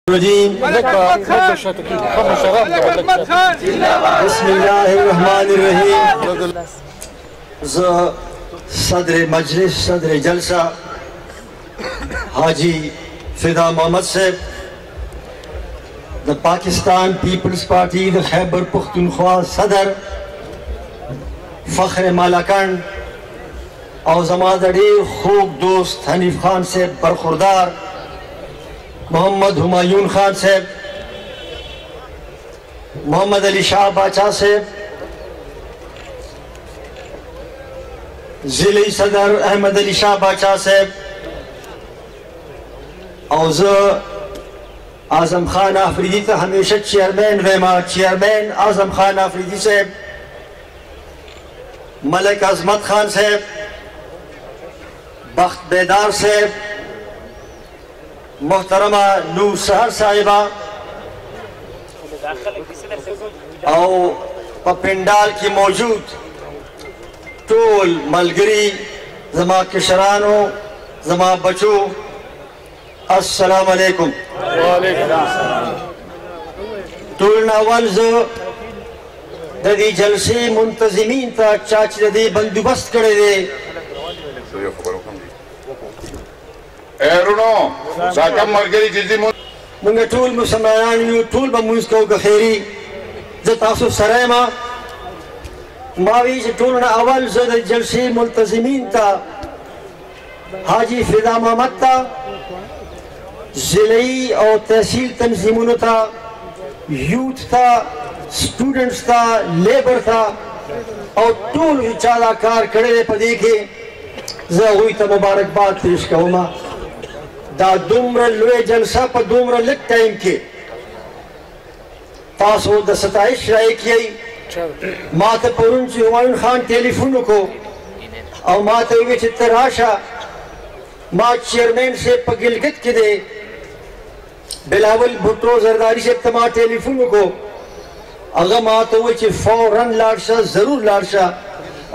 بسم الله الرحمن الرحیم. صدر مجلس صدر جلسہ حاجی فدا محمد صاحب دا پاکستان پیپلز پارٹی دا خیبر پختونخوا صدر فخر مالاکنڈ اور زما دا ډیر خوب دوست حنیف خان صاحب برخوردار محمد ہمایون خان صاحب محمد علی شاہ باچا صاحب ضلعی صدر احمد علی شاہ باچا صاحب اور اعظم خان آفریدی تا ہمیشہ چیئرمین ویما چیئرمین اعظم خان آفریدی صاحب ملک عظمت خان صاحب بخت بیدار صاحب محترمہ نور سہر صاحبہ اور پپنڈال کی موجود ټول ملګری زما کشرانو زما بچو السلام علیکم. ټول نه اول زه د دې جلسې منتظمین ته چا چې د دې بندوبست کړی دی ایرونو ساکم ملګری جلدی مونږ ټول مسلمانان یو ټول به مونځ کوو که خیري زه تاسو سره یم ما وی چې ټول نه اول زه د جلسې ملتظمین ته حاجی فدا محمد ته ضلعي او تحصیل تنظیمونو ته یوت ته سټوډنټس ته لیبر ته او ټول چا دا کار کړی دی په دې کې زه هغوی ته مبارکباد پیش کوم. دا دومره لوی جلسه په دومره لږ ټایم کې تاسو د ستایش رایې کیئ. ما ته پرون چې همایون خان ټیلیفون وکړو او ما ته وویل چې ته راشه ما چیئرمین صاحب په ګلګت کې دی بلاول بھٹو زرداری صاحب ته ما ټیلیفون وکړو هغه ما ته وویل چې فوراً لاړ شه ضرور لاړ شه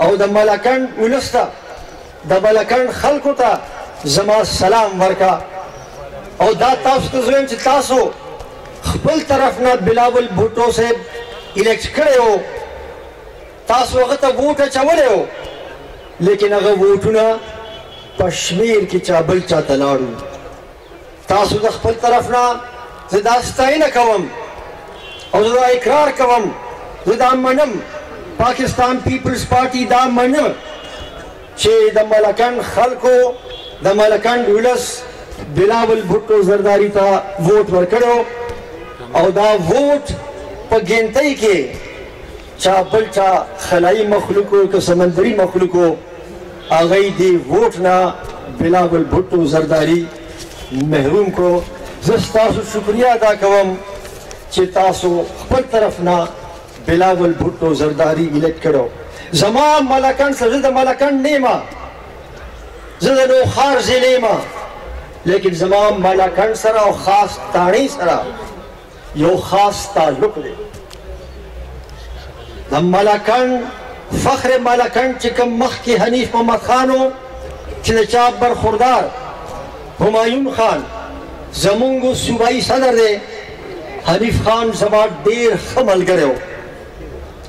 او د ملکنډ ولس ته د ملکنډ خلکو ته زما سلام ورکا او دا تاسو ته زویم چې تاسو خپل طرف نه بلاول بھٹو صاحب الیکٹ کړی و تاسو هغه ته ووټ اچولی و لیکن هغه ووټونه په شمیر کې چا بل چا ته لاړو. تاسو د خپل طرف نه زه دا ستاینه کوم او زه دا اقرار کوم زه دا منم پاکستان پیپلز پارټي دا منم چې د ملکنډ خلکو د ملکنډ ولس بلاول بھٹو زرداری ته ووټ ورکړی او دا ووټ په ګنتۍ کې چا بل چا خلایي مخلوقو که سمندري مخلوقو هغوی دې ووټ نه بلاول بھٹو زرداری محروم کړو. زه ستاسو شکریه ادا کوم چې تاسو خپل طرف نه بلاول بھٹو زرداری الیکټ کړو. زما ملکنډ سره زه د ملکنډ نه یم زه د نوخار ضلع یم لیکن زما ملکنډ سره او خاص تاڼۍ سره یو خاص تعلق دی. د ملکنډ فخر ملکنډ چې کوم مخکې حنیف محمد خان و چې د چا برخوردار همایون خان زمونږ صوبایي صدر دی حنیف خان زما ډېر ښه ملګری و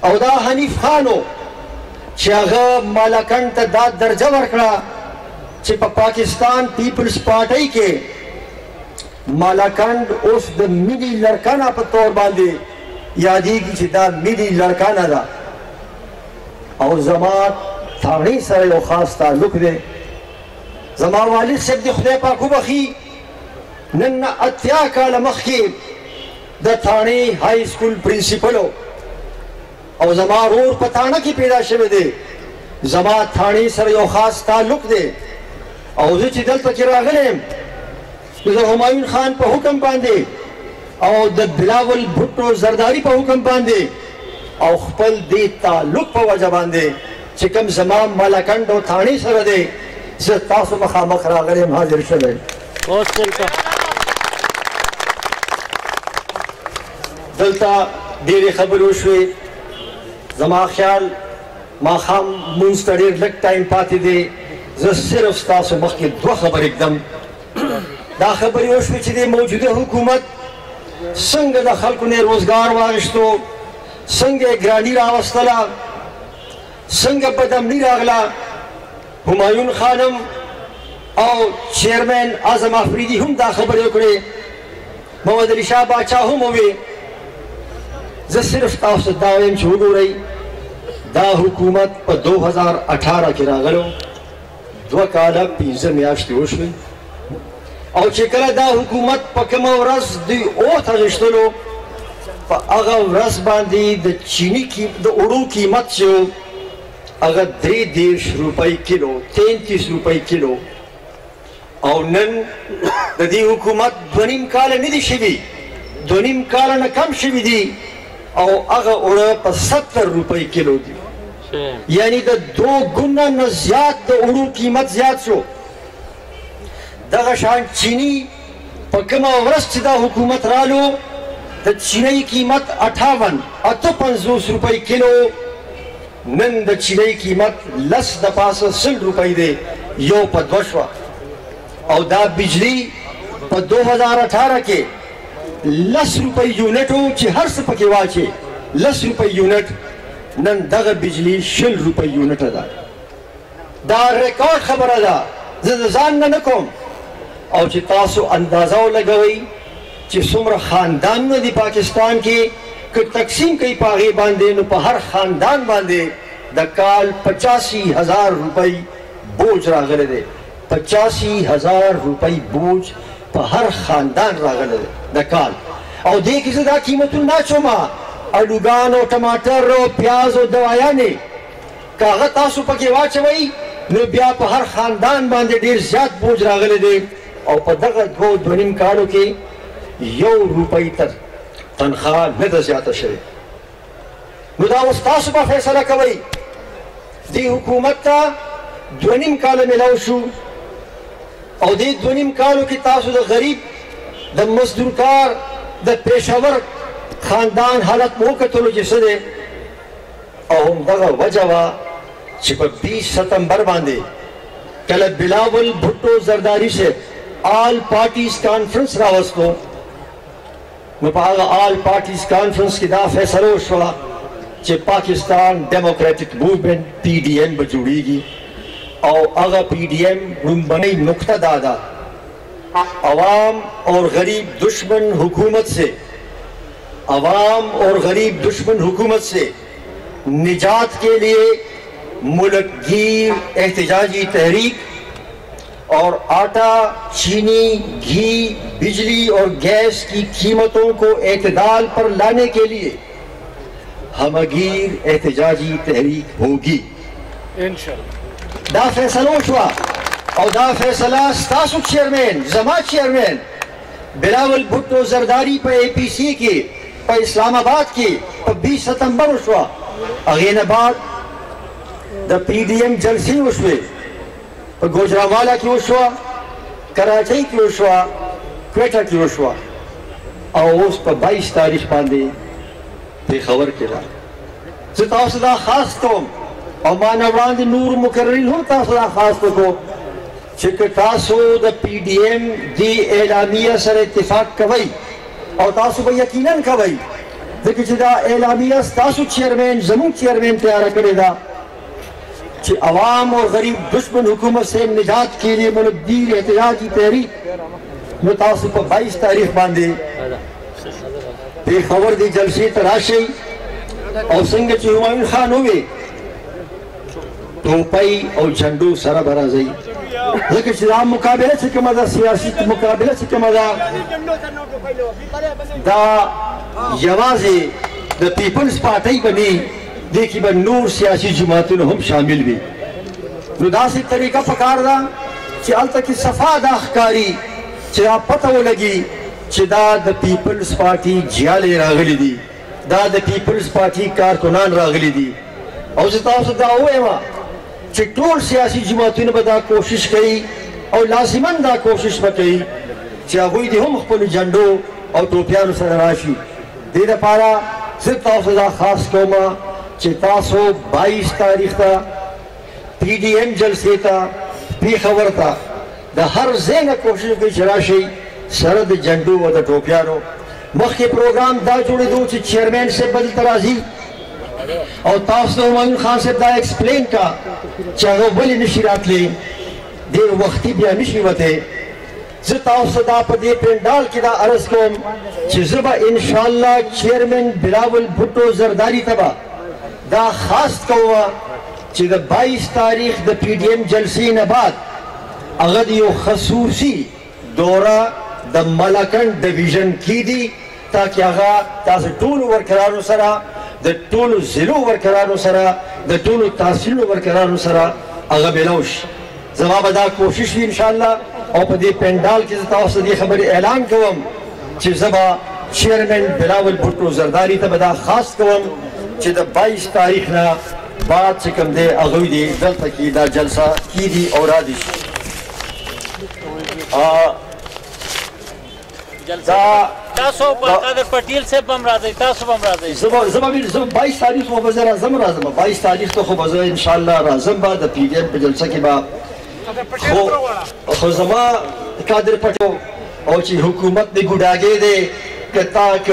او دا حنیف خان و چې هغه ملکنډ ته دا درجه ورکړه چې په پاکستان پیپلز پارټۍ کې ملکنډ اوس د ملي لړکانه په طور باندې یادېږي چې دا ملي لړکانه ده او زما تاڼۍ سره یو خاص تعلق دی. زما والد صاحب د خدای پاک وبخي نن نه 80 کاله مخکې د تاڼۍ های سکول پرنسپل او زما ورور په تاڼه کې پیدا شوی دی. زما تاڼۍ سره یو خاص تعلق دی او زه چې دلته کې راغلی یم د همایون خان په حکم باندې او د بلاول بھٹو زرداری په حکم باندې او خپل دې تعلق په وجه باندې چې کوم زما ملکنډ او تاڼۍ سره دی زه تاسو مخامخ راغلی یم حاضر شوی. دلته ډېرې خبرې وشوې زما خیال ماښام مونځ ته ډېر لږ ټایم پاتې دی زه صرف ستاسو مخکې دوه خبرې ږدم. دا خبرې وشوې چې د موجوده حکومت څنګه د خلکو نه روزګار واخیستو، څنګه یې ګراني راوستله، څنګه بدامني راغله. همایون خانم او چیرمن اعظم افریدي هم دا خبرې وکړې، محمد علي شاه باچا هم ووې. زه صرف تاسو ته دا وایم چې وګورئ دا حکومت په 2018 کې راغلو، 2 کاله 15 میاشتې وشوې، او چې کله دا حکومت په کومه ورځ دوی اوت اخیستلو، په هغه ورځ باندې د چیني د اوړو قیمت چې و هغه 33 روپۍ کیلو، 33 روپۍ کیلو. او نن د دې حکومت 2.5 کاله نه دي شوي، 2.5 کاله نه کم شوي دي، او هغه اوړه په 70 روپۍ کیلو دي. یعنی د 2 ګونه نه زیات د اوړو قیمت زیات شو. دغه شان چینی په کومه ورځ چې دا حکومت رالو د چینی قیمت 58 روپۍ کیلو، نن د چینی قیمت 10 د پاسه 100 روپۍ دی، یو په 2 شوه. او دا بجلی په 2018 کې 10 روپۍ یونټ و چې هر څه پکې واچې 10 روپۍ یونټ، نن دغه بجلی 100 روپۍ یونټ ده. دا ریکارډ خبره ده، زه د ځان نه کوم. او چې تاسو اندازه ولګوئ چې څومره خاندانونه دي پاکستان کې، که تقسیم کوي په هغې باندې، نو په هر خاندان باندې د کال 85,000 روپۍ بوج راغلی دی. 85,000 روپۍ بوج په هر خاندان راغلی دی د کال. او دې کې زه دا قیمتونه نه اچومه، الوګان او ټماټر او پیاز او دوایانې، که هغه تاسو پکې واچوئ نو بیا په هر خاندان باندې ډېر زیات بوج راغلی دی. او په دغه 2.5 کالو کې 1 روپۍ تر تنخواه نه ده زیاته شوې. نو دا اوس تاسو به فیصله کوئ. دې حکومت ته 2.5 کاله میلاو شو، او دې 2.5 کالو کې تاسو د غریب، د مزدور کار، د پېښور خاندان حالت مو وکتلو چې څه دی. او همدغه وجه وه چې په 20 ستمبر باندې کله بلاول بھٹو زرداری سے آل پارٹیز کانفرنس راوستو، نو په هغه آل پارټیز کانفرنس کې دا فیصله وشوه چې پاکستان ډیموکریټک موومنټ PDM به جوړیږي. او هغه PDM لومبنۍ نقطه دا ده، عوام اور غریب دشمن حکومت سے، عوام اور غریب دشمن حکومت سے نجات کے لیے ملک گیر احتجاجی تحریک اور آٹا، چینی، گھی، بجلی اور گیس کی قیمتوں کو اعتدال پر لانے کے لیے ہمگیر احتجاجی تحریک ہوگی. دا فیصلہ شوا، او دا فیصلہ ستاسو چیئرمین، زما چیئرمین بلاول بھٹو زرداری په APC کې په اسلام آباد کې په 20 ستمبر شوا. هغې نه بعد د PDM جلسې وشوې، په ګوجرانوالا کې وشوه، کراچۍ کې وشوه، کویټه کې وشوه، او اوس په 22 تاریخ باندې پېښور کې ده. زه تاسو دا خاص کوم، او ما نه وړاندې نور مقررین هم تاسو دا خاص وکړو چې که تاسو د PDM دې اعلامیه سره اتفاق کوئ، او تاسو به یقینا کوئ، ځکه چې دا اعلامیه ستاسو چیئرمین، زموږ چیئرمین تیاره کړې ده کہ عوام اور غریب دشمن حکومت سے نجات کے لیے ملک گیر احتجاجی تحریک متاثر پر 22 تاریخ باندھے پېښور دی جلسې ته راشئ. او څنګه چې همایون خان ووې ټوپۍ او جھنډو سره به راځئ، ځکه چې دا مقابله چې کومه ده، سیاسي مقابله چې کومه ده، دا یوازې د پیپلز پارټۍ به نه، دې کې به نور سیاسي جماعتونه هم شامل وي. نو داسې طریقه پکار ده چې هلته کې صفا دا ښکاري چې دا پته ولګي چې دا د پیپلز پارټي جیالې راغلي دي، دا د پیپلز پارټي کارکنان راغلي دي. او زه تاسو دا ووایم چې ټول سیاسي جماعتونه به دا کوشش کوي، او لازما دا کوشش به کوي چې هغوی دې هم خپلو جنډو او ټوپیانو سره راشي. دې دپاره زه تاسو دا خاص کومه چې تاسو 22 تاریخ ته PDM جلسې ته پېښور ته د هر ځای نه کوشش وکړئ چې راشئ سره د جنډو او د ټوپیانو. مخ کے پروگرام دا جوڑے دو چی چیئرمین سے بدل ترازی اور تاثر ہمایون خان سے دا ایکسپلین کا چاہو ولی نشیرات لیں دیر وقتی بیا نشیوتے زتاؤ دا پا دے پینڈال کی دا عرض کوم چی زبا انشاءاللہ چیئرمین بلاول بھٹو زرداری تبا دا خاص کوا چی دا 22 تاریخ دا پی ڈی ایم جلسین بعد اغد یو خصوصی دورہ دا ملکن ڈویژن کی دی تاکہ آغا تاسے طولو ورکرانو سرا دا طولو زلو ورکرانو سرا دا طولو تحصیلو ورکرانو سرا آغا بلوش زمابا دا کوشش بھی انشاءاللہ اور پا دی پینڈال کی زتاوسط دی خبر اعلان کوم چی زبا چیئرمین بلاول بھٹو زرداری تا بدا خاص کوم چی دا 22 تاریخ نا بعد چکم دے اغوی دی دلتا کی دا جلسہ کی دی اورا دی تاسو قادر پٹیل سے بم راضی تاسو بم راضی زما 22 تاریخ کو بازار اعظم رازم 22 تاریخ تو خو بازار انشاءاللہ رازم بعد پی ڈی ایم پہ جلسہ کے بعد خو زما قادر پٹو او چی حکومت نے گڈاگے دے کہ تاک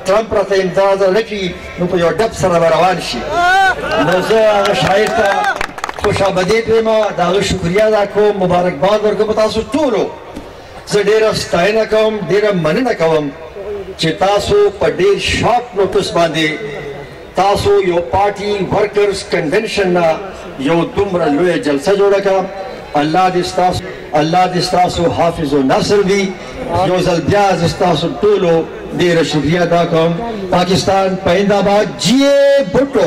ٹرمپ رہتا امتیاز لکی نو پہ یو ڈب سر روان شی نوزہ آغا شاعر تا خوش آمدید پیما داغ شکریہ دا کو مبارکباد ورکو بتاسو طولو زه ډیره ستاینه کوم ډیره مننه کوم چې تاسو په ډیر شارپ نوټس باندې تاسو یو پارټي ورکرز کنونشن نه یو دومره لویه جلسه جوړه کړه الله دې ستاسو حافظ و ناصر وي یو ځل بیا زه ستاسو ټولو ډیره شکریه ادا کوم پاکستان پاینده باد جیے بھٹو